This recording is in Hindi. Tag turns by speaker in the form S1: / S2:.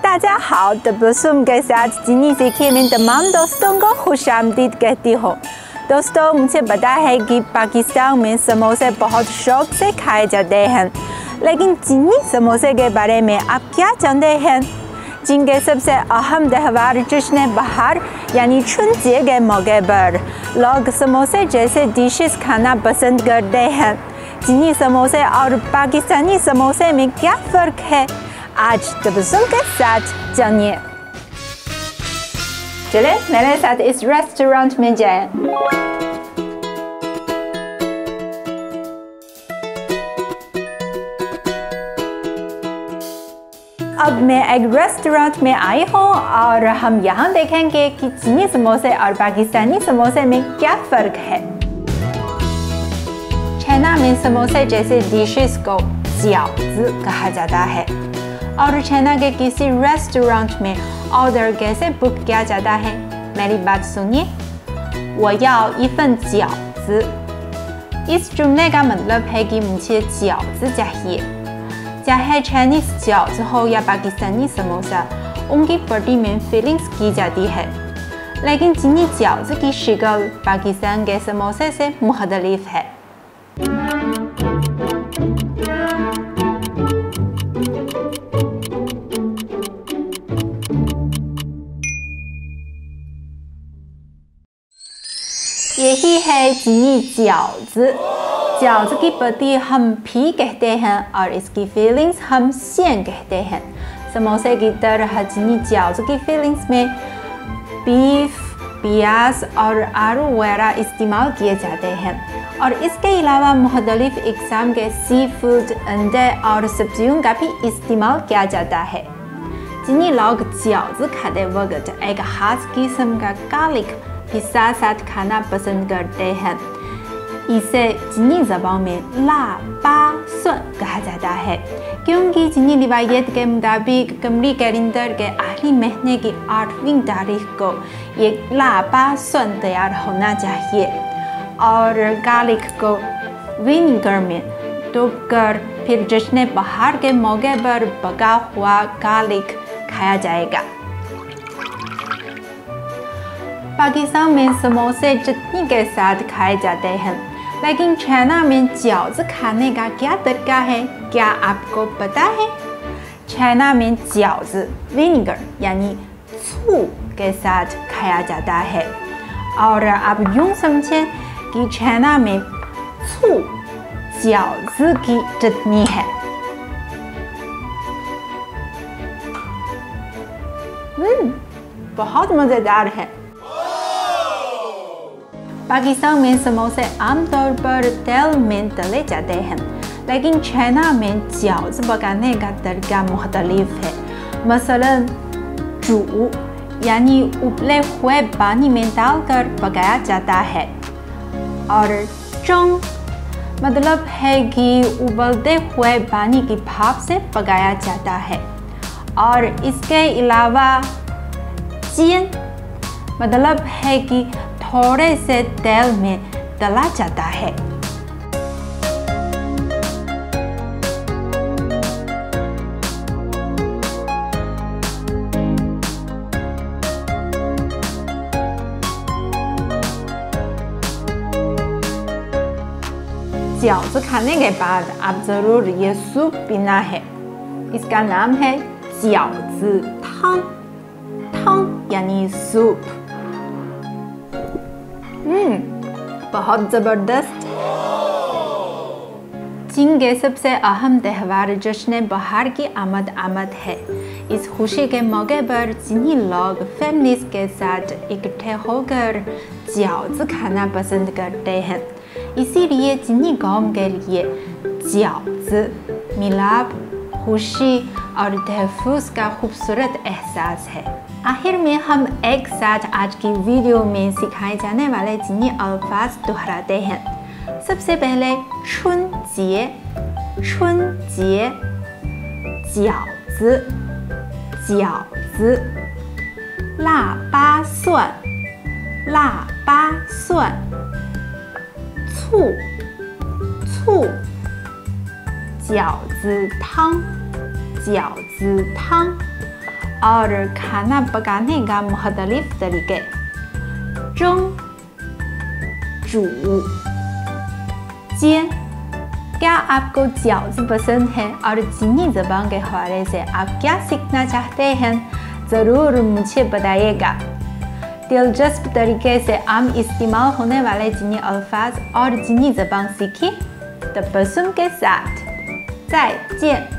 S1: 大家好तबस्सुम के साथ चीनी सीखिए मैं तमाम दोस्तों को खुशामदीद कहती हूँ। दोस्तों, मुझे पता है कि पाकिस्तान में समोसे बहुत शौक से खाए जाते हैं, लेकिन चीनी समोसे के बारे में आप क्या जानते हैं? चीन के सबसे अहम त्यौहार जश्न बहार यानी छुनजे के मौके पर लोग समोसे जैसे डिशेस खाना पसंद करते हैं। चीनी समोसे और पाकिस्तानी समोसे में क्या फ़र्क है, आज तबस्सुम के साथ जानिए। चले मेरे साथ इस रेस्टोरेंट में जाएं। अब मैं एक रेस्टोरेंट में आई हूँ और हम यहाँ देखेंगे कि चीनी समोसे और पाकिस्तानी समोसे में क्या फ़र्क है। चाइना में समोसे जैसे डिशेस को जियाओजी कहा जाता है और चाइना के किसी रेस्टोरेंट में ऑर्डर कैसे बुक किया जाता है, मेरी बात सुनिए। 我要一份饺子 इस जुमले का मतलब है कि मुझे जियाओजी चाहिए। चाहे चाइनीज जियाओजी हो या पाकिस्तानी समोसा, उनकी पट्टी में फिलिंग्स की जाती है, लेकिन चीनी जियाओजी की शक्ल पाकिस्तान के समोसे से मुख्तलिफ है। यही है चीनी जियाओजी। जियाओजी की पत्ती हम भी कहते हैं और इसकी फीलिंग्स हम xian कहते हैं। समोसे की तरह चीनी जियाओजी की फीलिंग्स में बीफ, प्याज और आलू वगैरह इस्तेमाल किए जाते हैं और इसके अलावा मुख्तलिफ इक़साम के सी फूड, अंडे और सब्जियों का भी इस्तेमाल किया जाता है। चीनी लोग जियाओजी खाते वक्त एक खास किस्म का गार्लिक भी साथ साथ खाना पसंद करते हैं। इसे चीनी ज़बान में ला बा सुन कहा जाता है, क्योंकि चीनी रिवायत के मुताबिक कमरी कैलेंडर के आखिरी महीने की 8वीं तारीख को ये ला बा सुन तैयार होना चाहिए और गार्लिक को विनेगर में डूबकर फिर जश्न बहार के मौके पर पका हुआ गार्लिक खाया जाएगा। पाकिस्तान में समोसे चटनी के साथ खाए जाते हैं, लेकिन चाइना में जियाओजी खाने का क्या तरीका है, क्या आपको पता है? चाइना में जियाओजी विनेगर यानी छू के साथ खाया जाता है और आप यूँ समझें कि चाइना में छू जियाओजी की चटनी है। बहुत मज़ेदार है। पाकिस्तान में समोसे आमतौर पर तेल में तले जाते हैं, लेकिन चाइना में जियाओजी पकाने का तरीका मुख्तलिफ है। मसलन जू यानी उबले हुए पानी में डालकर पकाया जाता है और चंग मतलब है कि उबलते हुए पानी की भाप से पकाया जाता है और इसके अलावा चियन मतलब है कि थोड़े से तेल में तला जाता है। जियाओजी खाने के बाद आप ज़रूर ये सूप पीना है। इसका नाम है जियाओजी汤,汤यानी सूप। बहुत ज़बरदस्त। चीन के सबसे अहम त्यौहार जश्न बहार की आमद है। इस खुशी के मौके पर चीनी लोग फैमिलीज के साथ इकट्ठे होकर जियाओजी खाना पसंद करते हैं। इसीलिए चीनी कौम के लिए जियाओजी मिलाप, खुशी और तहफ़्फ़ुज़ का खूबसूरत एहसास है। आखिर में हम एक साथ आज की वीडियो में सिखाए जाने वाले चीनी अल्फाज दोहराते हैं। सबसे पहले छुनजे, छुनजे, जियाओजी, जियाओजी, ला बा सुन, ला बा सुन, छू, छू, 饺子汤，饺子汤 और खाना पकाने का मुख्तलिफ तरीके। 蒸、煮、煎। क्या आपको饺子पसंद है और चीनी ज़बान के हवाले से आप क्या सीखना चाहते हैं? ज़रूर मुझे बताइएगा। दिलचस्प तरीके से आम इस्तेमाल होने वाले चीनी अल्फाज और चीनी ज़बान सीखिए तबस्सुम के साथ। 再见。